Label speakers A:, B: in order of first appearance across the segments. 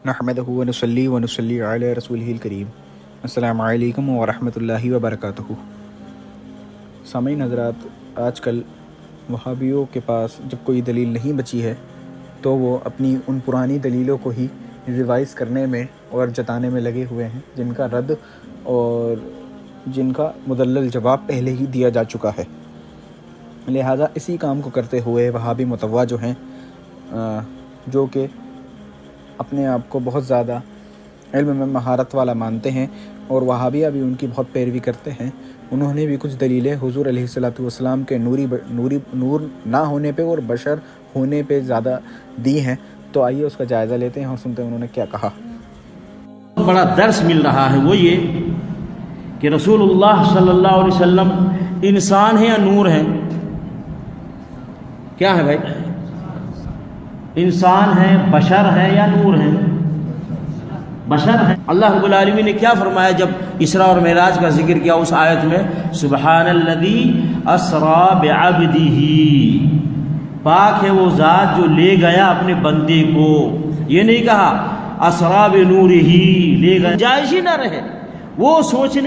A: نحمدہ ونصلی ونصلی علی رسولہ الکریم۔ السلام علیکم ورحمۃ اللہ وبرکاتہ۔ سامعین حضرات، آج کل وہابیوں کے پاس جب کوئی دلیل نہیں بچی ہے تو وہ اپنی ان پرانی دلیلوں کو ہی ریوائز کرنے میں اور جتانے میں لگے ہوئے ہیں، جن کا رد اور جن کا مدلل جواب پہلے ہی دیا جا چکا ہے۔ لہٰذا اسی کام کو کرتے ہوئے وہابی متوا جو ہیں، جو کہ اپنے آپ کو بہت زیادہ علم میں مہارت والا مانتے ہیں اور وہابیہ بھی ان کی بہت پیروی کرتے ہیں، انہوں نے بھی کچھ دلیلیں حضور علیہ الصلوۃ والسلام کے نور نہ ہونے پہ اور بشر ہونے پہ زیادہ دی ہیں۔ تو آئیے اس کا جائزہ لیتے ہیں اور سنتے ہیں انہوں نے کیا کہا۔
B: بڑا درس مل رہا ہے، وہ یہ کہ رسول اللہ صلی اللہ علیہ وسلم انسان ہیں یا نور ہیں؟ کیا ہے بھائی؟ انسان ہیں، بشر ہیں یا نور ہیں؟ بشر ہیں۔ اللہ رب العالمین نے کیا فرمایا جب اسراء اور معراج کا ذکر کیا اس آیت میں؟ سبحان الذی اسریٰ بعبدہ، پاک ہے وہ ذات جو لے گیا اپنے بندے کو۔ یہ نہیں کہا اسریٰ بنورہ، لے گیا، جائز ہی نہ رہے وہ سوچے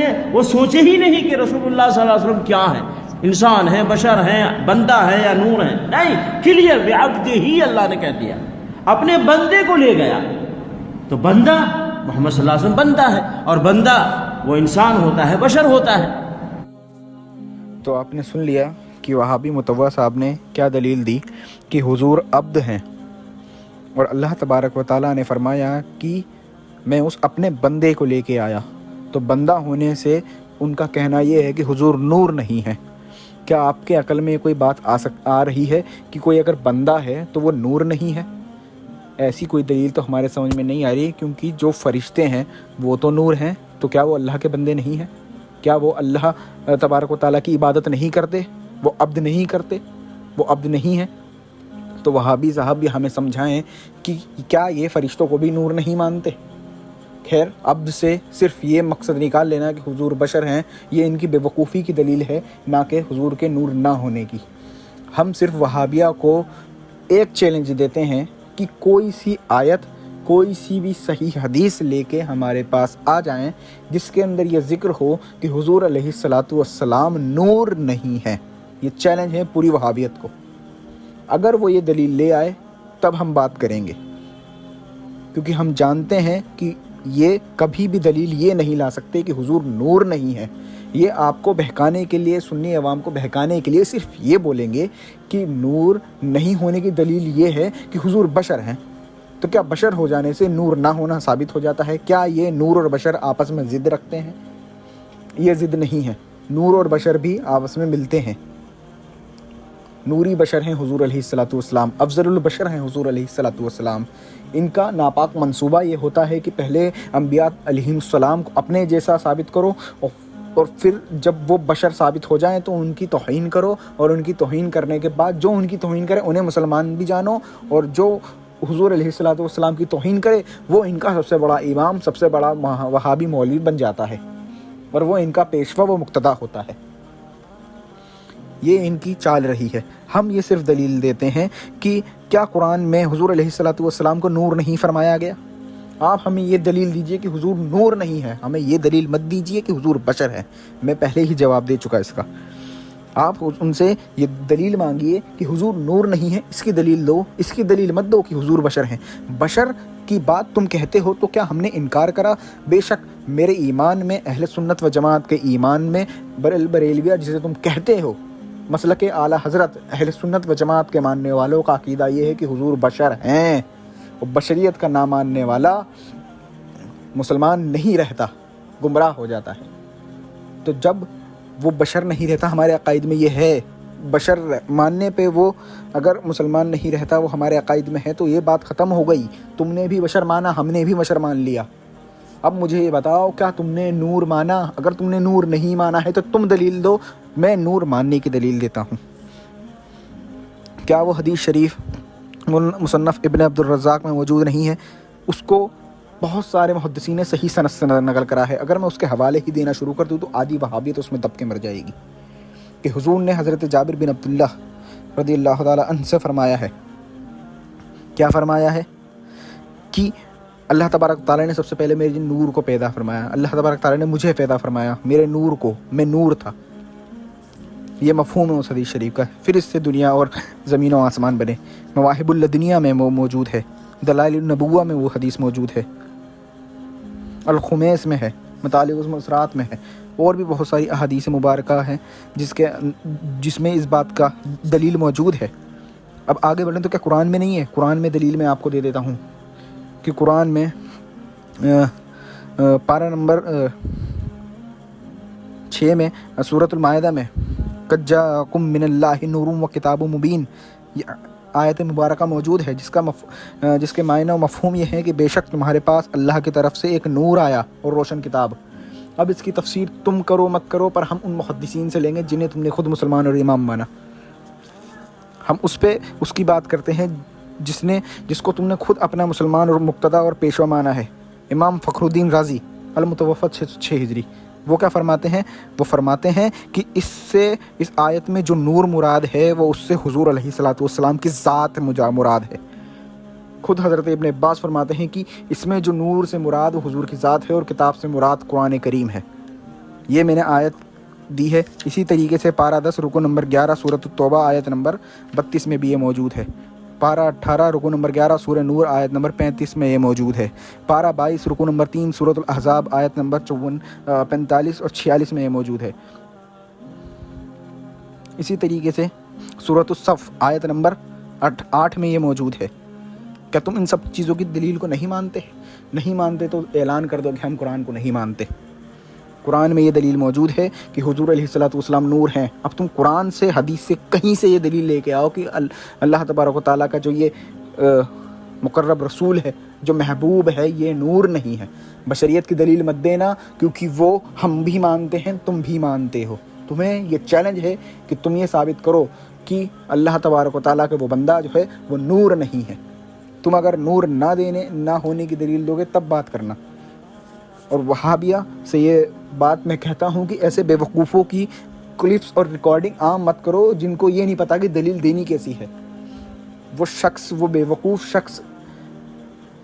B: ہی نہیں کہ رسول اللہ صلی اللہ علیہ وسلم کیا ہیں، انسان ہیں، بشر ہیں، بندہ ہے یا نور ہیں؟ نہیں، کلیئر بعبدہ ہی اللہ نے کہہ دیا، اپنے بندے کو لے گیا۔ تو بندہ محمد صلی اللہ علیہ وسلم بندہ ہے، اور بندہ وہ انسان ہوتا ہے، بشر ہوتا ہے۔
A: تو آپ نے سن لیا کہ وہابی متوا صاحب نے کیا دلیل دی کہ حضور عبد ہیں، اور اللہ تبارک و تعالیٰ نے فرمایا کہ میں اس اپنے بندے کو لے کے آیا۔ تو بندہ ہونے سے ان کا کہنا یہ ہے کہ حضور نور نہیں ہے۔ کیا آپ کے عقل میں کوئی بات آ رہی ہے کہ کوئی اگر بندہ ہے تو وہ نور نہیں ہے؟ ایسی کوئی دلیل تو ہمارے سمجھ میں نہیں آ رہی، کیونکہ جو فرشتے ہیں وہ تو نور ہیں، تو کیا وہ اللہ کے بندے نہیں ہیں؟ کیا وہ اللہ تبارک و تعالیٰ کی عبادت نہیں کرتے؟ وہ عبد نہیں کرتے؟ وہ عبد نہیں ہیں؟ تو وہابی صاحب بھی ہمیں سمجھائیں کہ کیا یہ فرشتوں کو بھی نور نہیں مانتے؟ خیر، عبد سے صرف یہ مقصد نکال لینا کہ حضور بشر ہیں، یہ ان کی بے وقوفی کی دلیل ہے، نہ کہ حضور کے نور نہ ہونے کی۔ ہم صرف وہابیہ کو ایک چیلنج دیتے ہیں کہ کوئی سی آیت، کوئی سی بھی صحیح حدیث لے کے ہمارے پاس آ جائیں جس کے اندر یہ ذکر ہو کہ حضور علیہ الصلوۃ والسلام نور نہیں ہے۔ یہ چیلنج ہے پوری وہابیت کو۔ اگر وہ یہ دلیل لے آئے تب ہم بات کریں گے، کیونکہ ہم جانتے ہیں کہ یہ کبھی بھی دلیل یہ نہیں لا سکتے کہ حضور نور نہیں ہے۔ یہ آپ کو بہکانے کے لیے، سنی عوام کو بہکانے کے لیے صرف یہ بولیں گے کہ نور نہیں ہونے کی دلیل یہ ہے کہ حضور بشر ہیں۔ تو کیا بشر ہو جانے سے نور نہ ہونا ثابت ہو جاتا ہے؟ کیا یہ نور اور بشر آپس میں ضد رکھتے ہیں؟ یہ ضد نہیں ہے، نور اور بشر بھی آپس میں ملتے ہیں۔ نوری بشر ہیں حضور علیہ الصلوۃ والسلام، افضل البشر ہیں حضور علیہ الصلوۃ والسلام۔ ان کا ناپاک منصوبہ یہ ہوتا ہے کہ پہلے انبیاء علیہم السلام کو اپنے جیسا ثابت کرو، اور پھر جب وہ بشر ثابت ہو جائیں تو ان کی توہین کرو، اور ان کی توہین کرنے کے بعد جو ان کی توہین کرے انہیں مسلمان بھی جانو، اور جو حضور علیہ الصلوۃ والسلام کی توہین کرے وہ ان کا سب سے بڑا امام، سب سے بڑا وہابی مولوی بن جاتا ہے، اور وہ ان کا پیشوا، وہ مقتدا ہوتا ہے۔ یہ ان کی چال رہی ہے۔ ہم یہ صرف دلیل دیتے ہیں کہ کیا قرآن میں حضور علیہ الصلوۃ والسلام کو نور نہیں فرمایا گیا؟ آپ ہمیں یہ دلیل دیجئے کہ حضور نور نہیں ہے، ہمیں یہ دلیل مت دیجئے کہ حضور بشر ہے۔ میں پہلے ہی جواب دے چکا اس کا۔ آپ ان سے یہ دلیل مانگیے کہ حضور نور نہیں ہے، اس کی دلیل دو، اس کی دلیل مت دو کہ حضور بشر ہیں۔ بشر کی بات تم کہتے ہو تو کیا ہم نے انکار کرا؟ بے شک میرے ایمان میں، اہل سنت و جماعت کے ایمان میں، بریلویہ جسے تم کہتے ہو، مسلک اعلیٰ حضرت اہل سنت و جماعت کے ماننے والوں کا عقیدہ یہ ہے کہ حضور بشر ہیں، اور بشریت کا نہ ماننے والا مسلمان نہیں رہتا، گمراہ ہو جاتا ہے۔ تو جب وہ بشر نہیں رہتا، ہمارے عقائد میں یہ ہے، بشر ماننے پہ وہ اگر مسلمان نہیں رہتا، وہ ہمارے عقائد میں ہے، تو یہ بات ختم ہو گئی۔ تم نے بھی بشر مانا، ہم نے بھی بشر مان لیا۔ اب مجھے یہ بتاؤ، کیا تم نے نور مانا؟ اگر تم نے نور نہیں مانا ہے تو تم دلیل دو، میں نور ماننے کی دلیل دیتا ہوں۔ کیا وہ حدیث شریف مصنف ابن عبد الرزاق میں موجود نہیں ہے؟ اس کو بہت سارے محدثین نے صحیح سند سے نقل کرا ہے۔ اگر میں اس کے حوالے ہی دینا شروع کر دوں تو آدھی وہابیت اس میں دب کے مر جائے گی، کہ حضور نے حضرت جابر بن عبداللہ رضی اللہ تعالی عنہ سے فرمایا ہے، کیا فرمایا ہے؟ کہ اللہ تبارک و تعالیٰ نے سب سے پہلے میرے نور کو پیدا فرمایا، اللہ تبارک و تعالیٰ نے مجھے پیدا فرمایا، میرے نور کو، میں نور تھا، یہ مفہوم ہے اس حدیث شریف کا۔ پھر اس سے دنیا اور زمین و آسمان بنے۔ مواہب اللدنیہ میں وہ موجود ہے، دلائل النبوہ میں وہ حدیث موجود ہے، الخمیس میں ہے، مطالب المسرات میں ہے، اور بھی بہت ساری احادیث مبارکہ ہیں جس میں اس بات کا دلیل موجود ہے۔ اب آگے بڑھیں تو کیا قرآن میں نہیں ہے؟ قرآن میں دلیل میں آپ کو دے دیتا ہوں کہ قرآن میں پارہ نمبر 6 میں سورۃ المائدہ میں قد جاءکم من اللہ نور و کتاب مبین، یہ آیت مبارکہ موجود ہے جس کے معنی و مفہوم یہ ہے کہ بے شک تمہارے پاس اللہ کی طرف سے ایک نور آیا اور روشن کتاب۔ اب اس کی تفسیر تم کرو مت کرو، پر ہم ان محدثین سے لیں گے جنہیں تم نے خود مسلمان اور امام مانا۔ ہم اس کی بات کرتے ہیں جس کو تم نے خود اپنا مسلمان اور مقتدا اور پیشوا مانا ہے۔ امام فخر الدین رازی المتوفی 606 ہجری، وہ کیا فرماتے ہیں؟ وہ فرماتے ہیں کہ اس آیت میں جو نور مراد ہے وہ اس سے حضور علیہ الصلوۃ والسلام کی ذات مراد ہے۔ خود حضرت ابن عباس فرماتے ہیں کہ اس میں جو نور سے مراد وہ حضور کی ذات ہے اور کتاب سے مراد قرآن کریم ہے۔ یہ میں نے آیت دی ہے۔ اسی طریقے سے پارہ 10 رکو نمبر 11 سورۃ التوبہ آیت نمبر 32 میں بھی یہ موجود ہے۔ پارہ 18 رکو نمبر 11 سورہ نور آیت نمبر 35 میں یہ موجود ہے۔ پارہ 22 رکو نمبر 3 سورۃ الاحزاب آیت نمبر 45 اور 46 میں یہ موجود ہے۔ اسی طریقے سے سورۃ الصف آیت نمبر 8 میں یہ موجود ہے۔ کیا تم ان سب چیزوں کی دلیل کو نہیں مانتے تو اعلان کر دو کہ ہم قرآن کو نہیں مانتے۔ قرآن میں یہ دلیل موجود ہے کہ حضور علیہ الصلوۃ والسلام نور ہیں۔ اب تم قرآن سے، حدیث سے، کہیں سے یہ دلیل لے کے آؤ کہ اللہ تبارک و تعالیٰ کا جو یہ مقرب رسول ہے، جو محبوب ہے، یہ نور نہیں ہے۔ بشریت کی دلیل مت دینا، کیونکہ وہ ہم بھی مانتے ہیں، تم بھی مانتے ہو۔ تمہیں یہ چیلنج ہے کہ تم یہ ثابت کرو کہ اللہ تبارک و تعالیٰ کا وہ بندہ جو ہے وہ نور نہیں ہے۔ تم اگر نور نہ ہونے کی دلیل دو گے تب بات کرنا۔ اور وہابیہ سے یہ بات میں کہتا ہوں کہ ایسے بے وقوفوں کی کلپس اور ریکارڈنگ عام مت کرو جن کو یہ نہیں پتا کہ دلیل دینی کیسی ہے۔ وہ بے وقوف شخص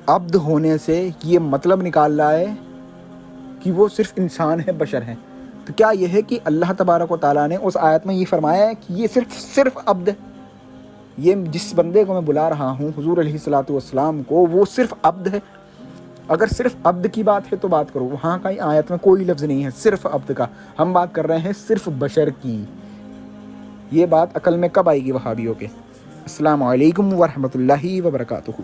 A: عبد ہونے سے یہ مطلب نکال رہا ہے کہ وہ صرف انسان ہے، بشر ہیں۔ تو کیا یہ ہے کہ اللہ تبارک و تعالیٰ نے اس آیت میں یہ فرمایا ہے کہ یہ صرف عبد ہے؟ یہ جس بندے کو میں بلا رہا ہوں حضور علیہ الصلوۃ والسلام کو، وہ صرف عبد ہے؟ اگر صرف عبد کی بات ہے تو بات کرو، وہاں کا آیت میں کوئی لفظ نہیں ہے صرف عبد کا۔ ہم بات کر رہے ہیں صرف بشر کی۔ یہ بات عقل میں کب آئے گی وہابیوں کے؟ السلام علیکم ورحمۃ اللہ وبرکاتہ۔